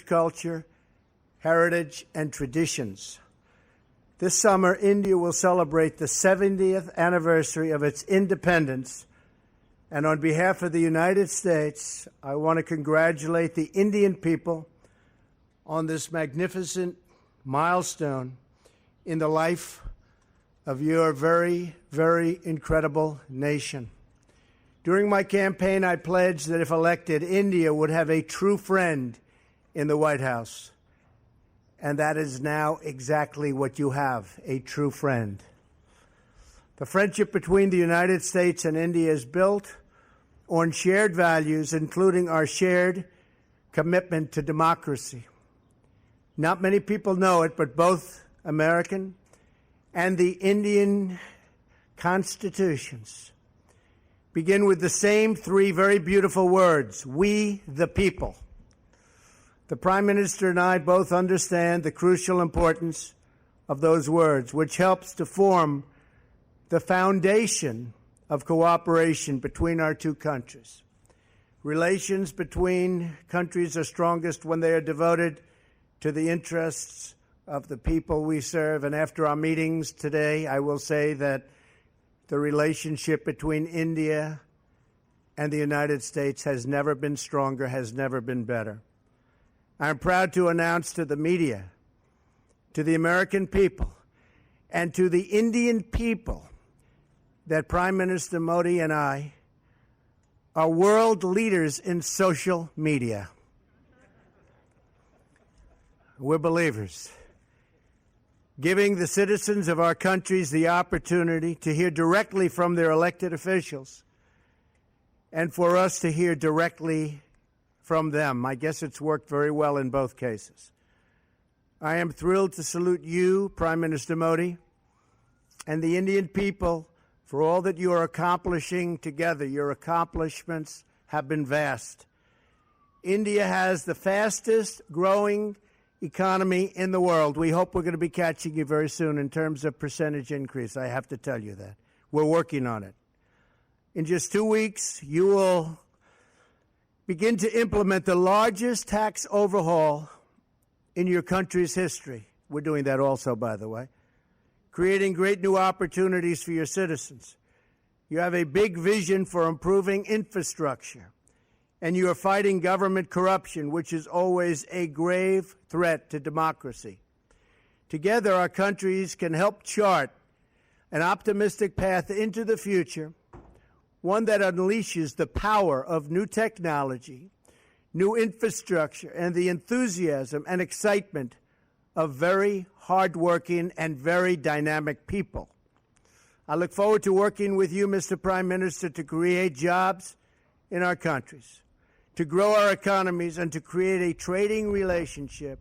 culture, heritage, and traditions. This summer, India will celebrate the 70th anniversary of its independence. And on behalf of the United States, I want to congratulate the Indian people on this magnificent milestone in the life of your very, very incredible nation. During my campaign, I pledged that if elected, India would have a true friend in the White House. And that is now exactly what you have, a true friend. The friendship between the United States and India is built on shared values, including our shared commitment to democracy. Not many people know it, but both American and the Indian constitutions begin with the same three very beautiful words: we the people. The Prime Minister and I both understand the crucial importance of those words, which helps to form the foundation of cooperation between our two countries. Relations between countries are strongest when they are devoted to the interests of the people we serve. And after our meetings today, I will say that the relationship between India and the United States has never been stronger, has never been better. I'm proud to announce to the media, to the American people, and to the Indian people that Prime Minister Modi and I are world leaders in social media. We're believers, giving the citizens of our countries the opportunity to hear directly from their elected officials and for us to hear directly from them. I guess it's worked very well in both cases. I am thrilled to salute you, Prime Minister Modi, and the Indian people for all that you are accomplishing together. Your accomplishments have been vast. India has the fastest growing economy in the world. We hope we're going to be catching you very soon in terms of percentage increase. I have to tell you that. We're working on it. In just 2 weeks, you will begin to implement the largest tax overhaul in your country's history. We're doing that also, by the way, creating great new opportunities for your citizens. You have a big vision for improving infrastructure, and you are fighting government corruption, which is always a grave threat to democracy. Together, our countries can help chart an optimistic path into the future, one that unleashes the power of new technology, new infrastructure, and the enthusiasm and excitement of very hardworking and very dynamic people. I look forward to working with you, Mr. Prime Minister, to create jobs in our countries, to grow our economies, and to create a trading relationship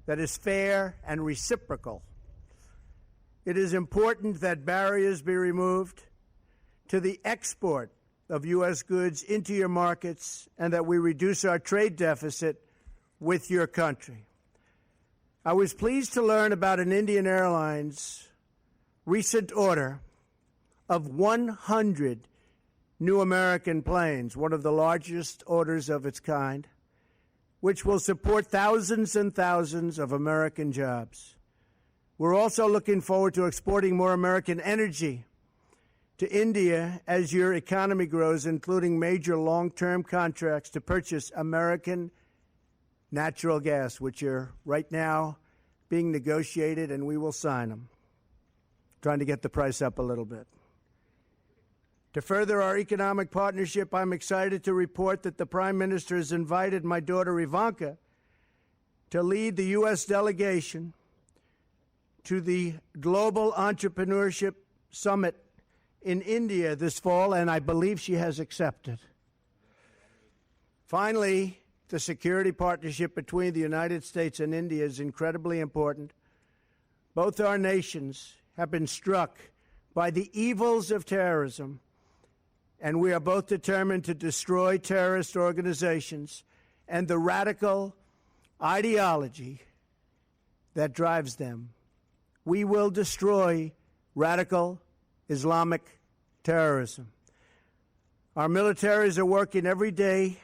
that is fair and reciprocal. It is important that barriers be removed to the export of U.S. goods into your markets and that we reduce our trade deficit with your country. I was pleased to learn about an Indian Airlines recent order of 100 new American planes, one of the largest orders of its kind, which will support thousands and thousands of American jobs. We're also looking forward to exporting more American energy to India as your economy grows, including major long-term contracts to purchase American natural gas, which are right now being negotiated, and we will sign them, trying to get the price up a little bit. To further our economic partnership, I'm excited to report that the Prime Minister has invited my daughter Ivanka to lead the U.S. delegation to the Global Entrepreneurship Summit in India this fall, and I believe she has accepted. Finally, the security partnership between the United States and India is incredibly important. Both our nations have been struck by the evils of terrorism, and we are both determined to destroy terrorist organizations and the radical ideology that drives them. We will destroy radical Islamic terrorism. Our militaries are working every day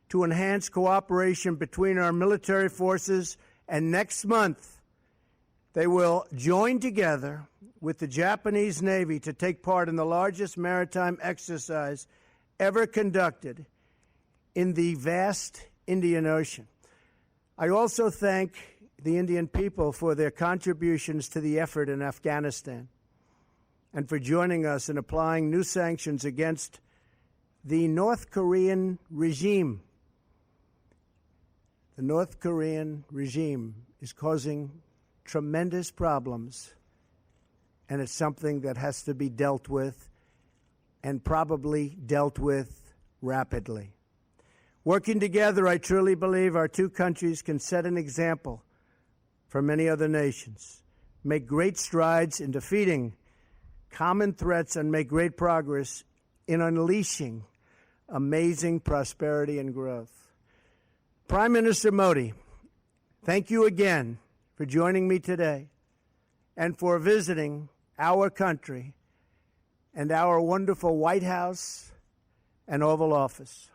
to enhance cooperation between our military forces, and next month they will join together with the Japanese Navy to take part in the largest maritime exercise ever conducted in the vast Indian Ocean. I also thank the Indian people for their contributions to the effort in Afghanistan and for joining us in applying new sanctions against the North Korean regime. The North Korean regime is causing tremendous problems, and it's something that has to be dealt with, and probably dealt with rapidly. Working together, I truly believe our two countries can set an example for many other nations, make great strides in defeating common threats, and make great progress in unleashing amazing prosperity and growth. Prime Minister Modi, thank you again for joining me today and for visiting our country and our wonderful White House and Oval Office.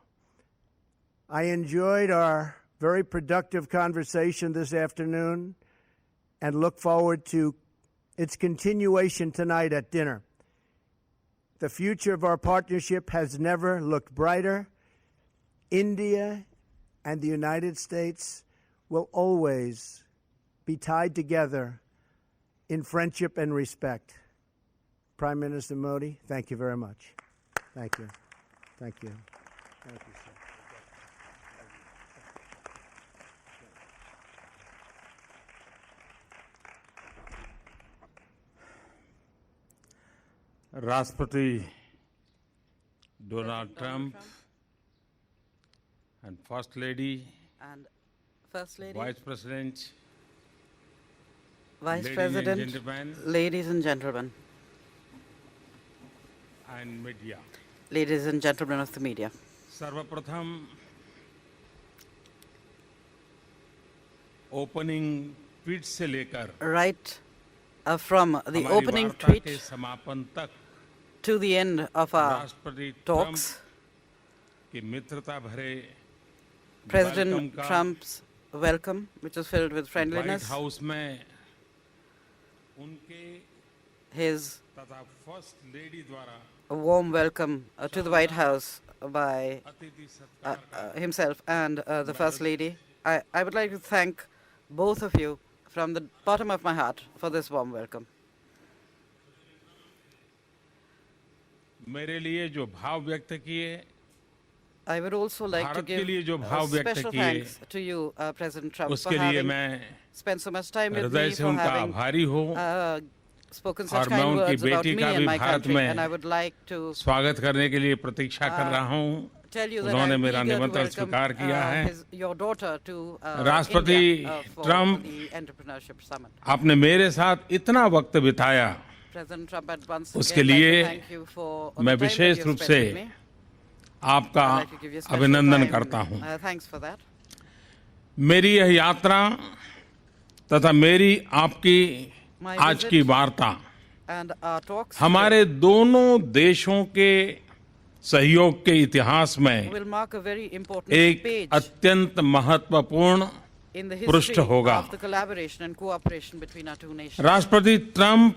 I enjoyed our very productive conversation this afternoon and look forward to its continuation tonight at dinner. The future of our partnership has never looked brighter. India and the United States will always be tied together in friendship and respect. Prime Minister Modi, thank you very much. Thank you. Thank you. Thank you, sir. Rashtrapati Donald Trump and First Lady, Vice President, Vice ladies President, and gentlemen, ladies and gentlemen, and media. ladies and gentlemen of the media. सर्वप्रथम opening tweet से लेकर Right from the हमारी opening वार्ता tweet के समापन तक to the end of our राष्ट्रपति talks, की मित्रता भरे President welcome का Trump's welcome, which was filled with white friendliness, house में उनके his तथा फर्स्ट लेडी द्वारा a warm welcome to the White House by अतिथि सत्कार का himself and the First Lady. I would like to thank both of you from the bottom of my heart for this warm welcome. मेरे लिए जो भाव व्यक्त किए I would also like to Bharat के give लिए जो भाव व्यक्त special किए thanks to you, President Trump, for उसके लिए having मैं spent so much time with हृदय me, से for उनका having आभारी हूँ spoken और such मैं kind उनकी words about बेटी me का and भी my भारत country. में And I would like to स्वागत करने के लिए प्रतीक्षा कर रहा हूँ tell you that उन्होंने I'm मेरा eager to निमंत्रण welcome स्वीकार किया है your daughter to राष्ट्रपति India for Trump the Entrepreneurship Summit. आपने मेरे साथ इतना वक्त बिताया President Trump, I'd once उसके again like लिए to thank you for the मैं time that विशेष you've रूप spent से with me. आपका I'd like to give you a special अभिनंदन time. करता हूँ Thanks for that. मेरी यह यात्रा तथा मेरी आपकी My आज visit की वार्ता and our talks हमारे दोनों देशों के सहयोग के इतिहास में will mark a very important एक page अत्यंत महत्वपूर्ण in the पृष्ठ history होगा of the collaboration and cooperation between our two nations. राष्ट्रपति ट्रम्प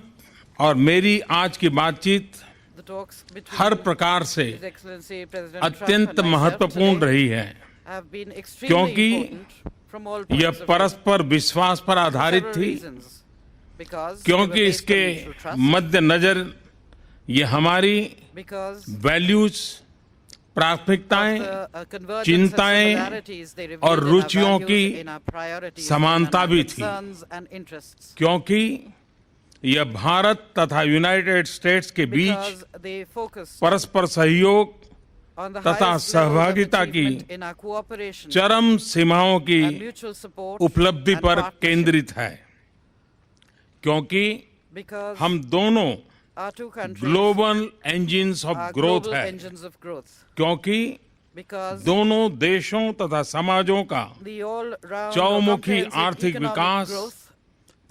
और मेरी आज की बातचीत The talks between हर प्रकार से His Excellency President Trump अत्यंत and myself महत्वपूर्ण today रही है have been extremely क्योंकि important from all points यह of view. परस्पर विश्वास पर For आधारित several थी reasons. Because they क्योंकि were based on इसके mutual trust, मद्देनजर ये हमारी because वैल्यूज of प्राथमिकताएं the convergence and चिंताएं similarities they revealed और in our रुचियों values, की in our priorities, समानता and in भी our थी concerns and interests. क्योंकि यह भारत तथा यूनाइटेड स्टेट्स के बीच Because they focus परस्पर सहयोग on the तथा highest levels of सहभागिता की achievement in our cooperation चरम सीमाओं की and mutual support उपलब्धि and पर partnership. केंद्रित है क्योंकि Because हम दोनों our two countries global engines of are growth global है engines of growth. क्योंकि Because दोनों देशों तथा समाजों का the all-round चौमुखी comprehensive आर्थिक economic विकास growth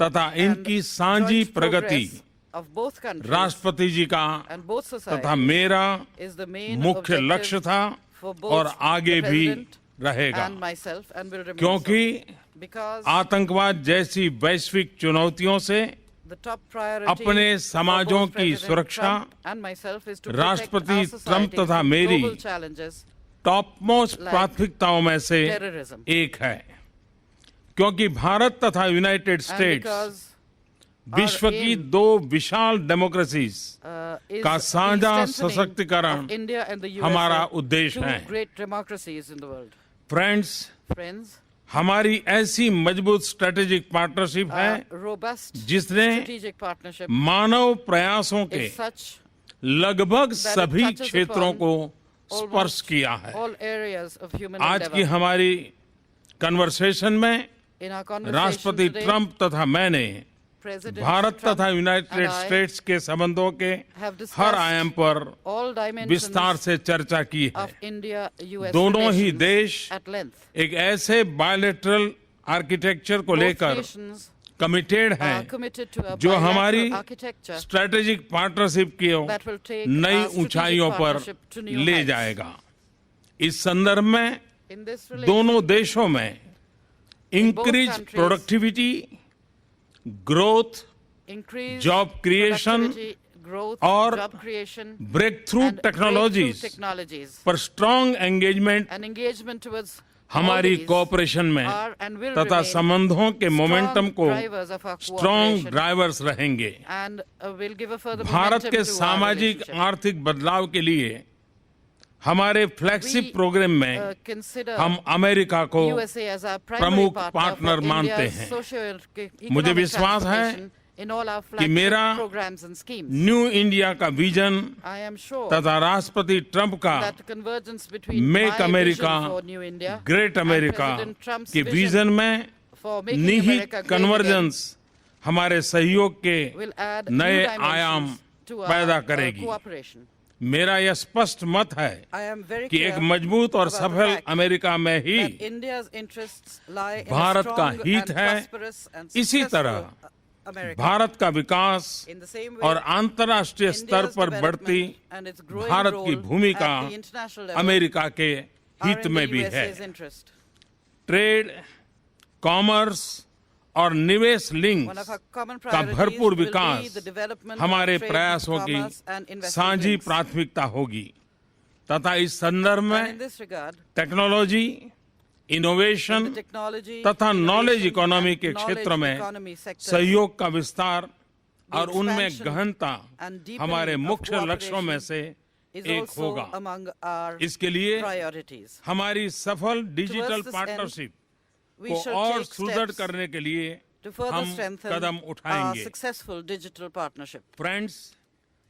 तथा and इनकी साझी joint Pragati progress of both countries राष्ट्रपति जी का and both तथा societies मेरा is the main मुख्य objective लक्ष्य था for both और आगे the भी President रहेगा, and myself, and will remain क्योंकि so. Because आतंकवाद जैसी वैश्विक चुनौतियों से the top priority अपने for समाजों both की President सुरक्षा Trump and myself is to protect राष्ट्रपति our ट्रंप society तथा from मेरी global challenges top most like प्राथमिकताओं में से terrorism. एक है, क्योंकि भारत तथा यूनाइटेड And स्टेट्स because विश्व our की aim, दो विशाल डेमोक्रेसीज is का the साझा strengthening सशक्तिकरण of India and the हमारा USA, उद्देश्य two है। great democracies in the world. Friends, Friends, हमारी ऐसी मजबूत स्ट्रेटेजिक पार्टनरशिप है a robust जिसने strategic partnership मानव प्रयासों के is such लगभग that it सभी touches क्षेत्रों upon को स्पर्श almost किया है। all areas of human आज की endeavor. हमारी कन्वर्सेशन में In our conversation राष्ट्रपति today, ट्रंप तथा मैंने President भारत Trump तथा and यूनाइटेड I स्टेट्स के संबंधों के have हर discussed आयाम पर all dimensions विस्तार से चर्चा की है। of India-US दोनों ही relations देश at length. एक ऐसे बायोलेटरल आर्किटेक्चर को Both लेकर nations कमिटेड are हैं committed to a जो हमारी bilateral architecture स्ट्रेटेजिक पार्टनरशिप की that will take नई our strategic ऊंचाइयों पर partnership to new ले heights. जाएगा। इस संदर्भ में In this relation, दोनों देशों में both increase countries, productivity, growth, increase job creation productivity, growth, और job creation, breakthrough and breakthrough technologies technologies, पर strong engagement and engagement towards हमारी all these कोऑपरेशन में are and will तथा remain संबंधों के strong मोमेंटम को drivers of our strong cooperation drivers रहेंगे। and will give a further Bharat momentum के to our सामाजिक relationship. आर्थिक बदलाव के लिए हमारे फ्लैगशिप We, प्रोग्राम में consider हम अमेरिका को USA as our primary प्रमुख partner पार्टनर for मानते India's हैं। socio-economic मुझे विश्वास है transformation in all our कि मेरा flagship programs and schemes. New India का विजन I am sure तथा राष्ट्रपति ट्रंप का that the convergence between make my America, vision for New India great and America President Trump's के vision vision में for making निहित America great again convergence हमारे सहयोग के will add नए new आयाम dimensions to पैदा our करेगी। cooperation. मेरा यह स्पष्ट मत है I am very कि clear एक मजबूत और about the सफल fact अमेरिका में ही that India's interests lie in a Bharat का strong हित and है। prosperous and इसी successful तरह America. भारत का विकास In the same way, और अंतर्राष्ट्रीय स्तर India's पर बढ़ती development and its growing Bharat की role भूमिका at the international level America के are हित in में the भी है। USA's interest. ट्रेड, कॉमर्स और निवेश link One of our common का priorities भरपूर will be Vikas the development हमारे of trade, प्रयासों की commerce and investment साझी links. प्राथमिकता होगी तथा इस संदर्भ And in में this regard, technology, in innovation the technology, तथा नॉलेज innovation इकोनॉमी and के knowledge क्षेत्र में economy sectors, सहयोग का विस्तार और उनमें expansion गहनता and deepening हमारे of मुख्य लक्ष्यों में से is एक also होगा। among our इसके लिए priorities. हमारी सफल digital Towards this end, partnership We को shall और take सुदृढ़ steps करने के लिए to further हम strengthen कदम our उठाएंगे। successful digital partnership. फ्रेंड्स,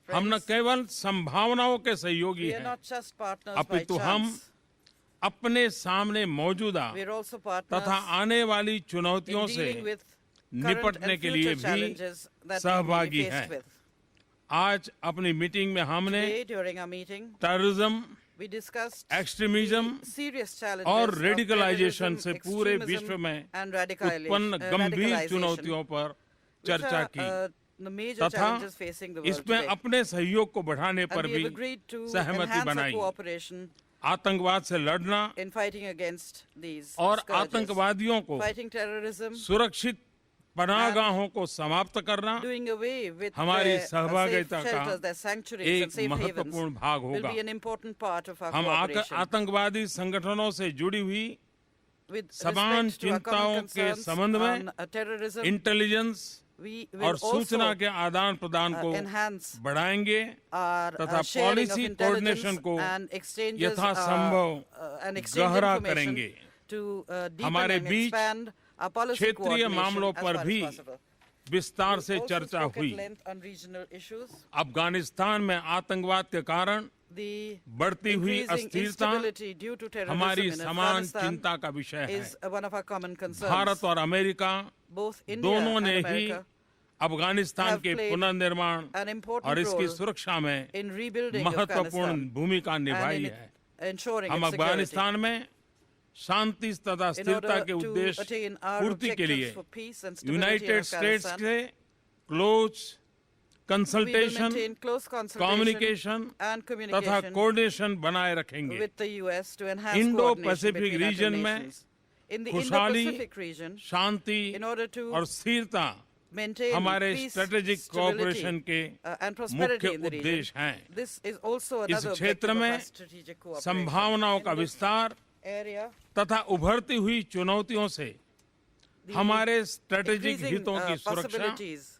हम न केवल संभावनाओं के सहयोगी We are हैं, not just partners by अपितु हम chance. अपने सामने मौजूदा We are also partners तथा आने वाली in चुनौतियों से dealing with current निपटने and के लिए future भी challenges that we सहभागी will be हैं। faced with. आज अपनी मीटिंग में हमने Today, during our meeting, terrorism, we discussed extremism the serious challenges और of रेडिकलाइजेशन terrorism, से पूरे extremism विश्व में and उत्पन्न गंभीर radicalization, चुनौतियों पर which चर्चा are, की the major तथा challenges facing the world इसमें today. अपने सहयोग को बढ़ाने And पर we भी have agreed to सहमति enhance our बनाई। cooperation आतंकवाद से लड़ना in fighting against these और scourges. आतंकवादियों को Fighting terrorism, सुरक्षित पनाहगाहों को समाप्त करना doing away with हमारी their सहभागिता safe का shelters, their sanctuaries एक and safe havens महत्वपूर्ण भाग will होगा। be an important part of our हम cooperation. आतंकवादी संगठनों से जुड़ी हुई With समान respect to our चिंताओं common के concerns संबंध में on terrorism, इंटेलिजेंस we और will सूचना also के आदान प्रदान को enhance बढ़ाएंगे our तथा sharing of policy intelligence coordination को and exchanges यथासंभव and exchange गहरा information करेंगे। to deepen हमारे and beach expand our policy क्षेत्रीय coordination मामलों as पर far as भी possible. विस्तार We से also चर्चा spoke at हुई। length on regional issues. Afghanistan में आतंकवाद के कारण The बढ़ती हुई increasing अस्थिरता instability due to terrorism हमारी in समान Afghanistan चिंता का विषय है। is one of our common concerns. Bharat और अमेरिका Both India दोनों and ने ही America अफगानिस्तान have के played पुनर्निर्माण an important और इसकी role सुरक्षा में in rebuilding महत्वपूर्ण Afghanistan भूमिका and निभाई in है। ensuring हम its security. अफगानिस्तान में शांति तथा In स्थिरता order के to उद्देश्य attain our पूर्ति के objectives लिए for peace and stability in United States Afghanistan, के close consultation, maintain close consultation communication and तथा communication कोऑर्डिनेशन बनाए रखेंगे। with the US to enhance Indo coordination Pacific between our two region में nations. In the खुशहाली, Indo-Pacific region, Shanti in order to और स्थिरता maintain हमारे peace, strategic stability, cooperation के and prosperity मुख्य in the region. उद्देश्य हैं। This is also इस another objective क्षेत्र of में our strategic cooperation. संभावनाओं का In this विस्तार area, तथा उभरती हुई चुनौतियों से the हमारे स्ट्रेटेजिक increasing, हितों की सुरक्षा possibilities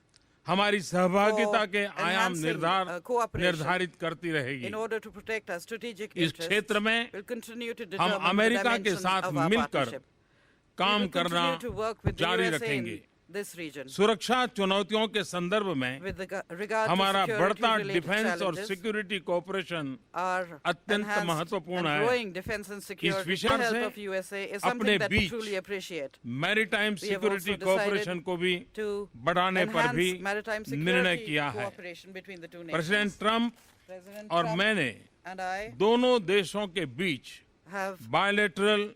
हमारी सहभागिता के for आयाम enhancing, cooperation निर्धारित करती रहेगी। in order to protect our strategic इस interests, क्षेत्र में will continue to हम determine the अमेरिका के dimensions साथ of our मिलकर partnership. We काम will करना continue to work with the जारी USA रखेंगे। in this region. सुरक्षा चुनौतियों के संदर्भ में With regard to हमारा बढ़ता security-related डिफेंस और challenges, सिक्योरिटी कोऑपरेशन our अत्यंत enhanced महत्वपूर्ण and है। growing defense and security विचार with the help से of USA is अपने something that we beach truly appreciate. Maritime We have security also cooperation decided को भी to बढ़ाने पर भी enhance maritime निर्णय security किया है। cooperation between the two president nations. Trump President और Trump मैंने and I दोनों देशों के बीच have bilateral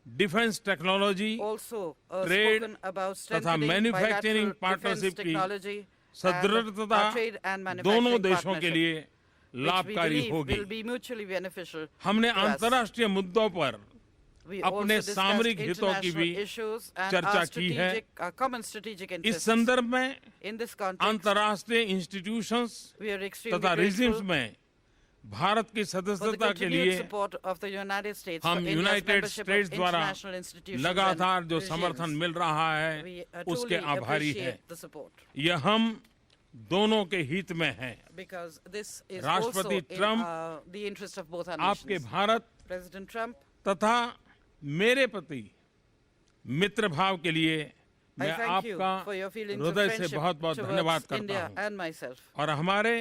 defence technology also trade spoken about तथा strengthening manufacturing bilateral partnership defense की technology and सदृढ़ता our trade and दोनों manufacturing देशों के partnership, लिए which we लाभकारी believe होगी। will be mutually beneficial हमने to us. अंतर्राष्ट्रीय मुद्दों पर We अपने also discussed सामरिक हितों की भी international issues and चर्चा our की है। strategic, common strategic इस interests. संदर्भ में In this context, अंतर्राष्ट्रीय इंस्टीट्यूशंस we are extremely तथा रिजिम्स grateful में भारत की for the सदस्यता के continued लिए support of the United States for हम India's United membership states of द्वारा international institutions लगातार and जो समर्थन regimes. मिल रहा We है उसके truly आभारी हैं। appreciate the support यह हम दोनों के हित में है। because this is also राष्ट्रपति in Trump the interest of both our आपके nations. भारत President Trump, तथा मेरे प्रति मित्र भाव के लिए I मैं thank you आपका for your feelings of हृदय से friendship बहुत बहुत धन्यवाद towards करता India हूँ and myself. और हमारे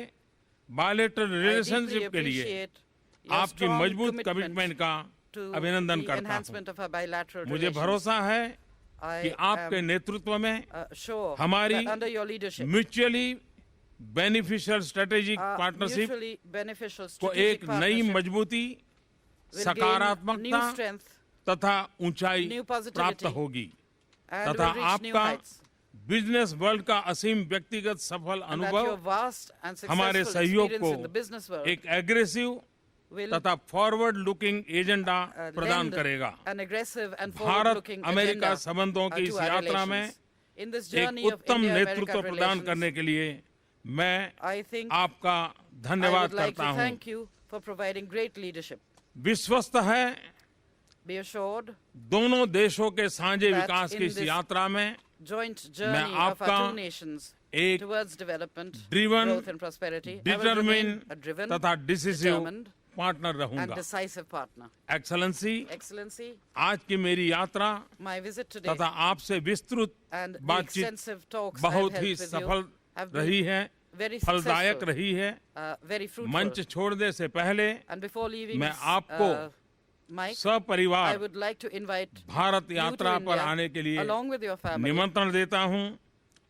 बायलैटरल I deeply रिलेशनशिप के लिए appreciate your आपकी strong मजबूत कमिटमेंट commitment का to अभिनंदन the करता हूँ। enhancement of our bilateral मुझे relations. भरोसा है कि I आपके am नेतृत्व में sure हमारी that under your leadership, mutually beneficial strategic our partnership mutually beneficial को strategic एक नई partnership मजबूती, will gain सकारात्मकता new strength तथा ऊंचाई new प्राप्त positivity होगी and तथा will reach new आपका heights. बिजनेस वर्ल्ड का असीम व्यक्तिगत सफल And that your अनुभव vast and हमारे successful सहयोग experience in the को business world एक एग्रेसिव will तथा फॉरवर्ड लुकिंग एजेंडा प्रदान lend करेगा। an aggressive and Bharat forward-looking America agenda संबंधों की to इस our यात्रा में relations. In this एक journey of उत्तम India-America नेतृत्व प्रदान करने relations, के लिए मैं I think आपका I धन्यवाद would like करता to हूँ। thank you for providing great leadership. विश्वस्त है Be assured, दोनों देशों के साझे that विकास in की इस this यात्रा में joint journey of आपका our two nations एक towards development, driven, growth and prosperity, I will remain a determine driven, तथा डिसिसिव determined पार्टनर and रहूंगा। decisive partner. एक्सेलेंसी, Excellency, आज की मेरी यात्रा my visit today तथा आपसे विस्तृत and the बातचीत extensive talks I have बहुत held ही with you सफल have रही been है, very फलदायक successful, रही है। very fruitful. मंच छोड़ने से पहले And before leaving मैं this, आपको Mike, I सपरिवार would like to invite Bharat you यात्रा to पर आने India के लिए along with your family. निमंत्रण देता हूँ। And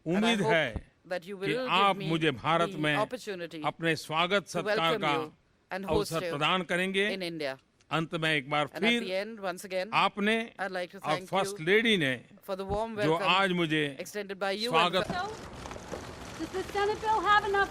I उम्मीद hope है that you कि will give आप me मुझे भारत the में opportunity अपने स्वागत to सत्कार welcome का you and host अवसर you प्रदान करेंगे। in India. अंत में एक बार And at the फिर end, once again, आपने I'd like to और thank फर्स्ट you लेडी ने for the warm जो welcome आज मुझे extended by you and स्वागत Does the Senate bill have enough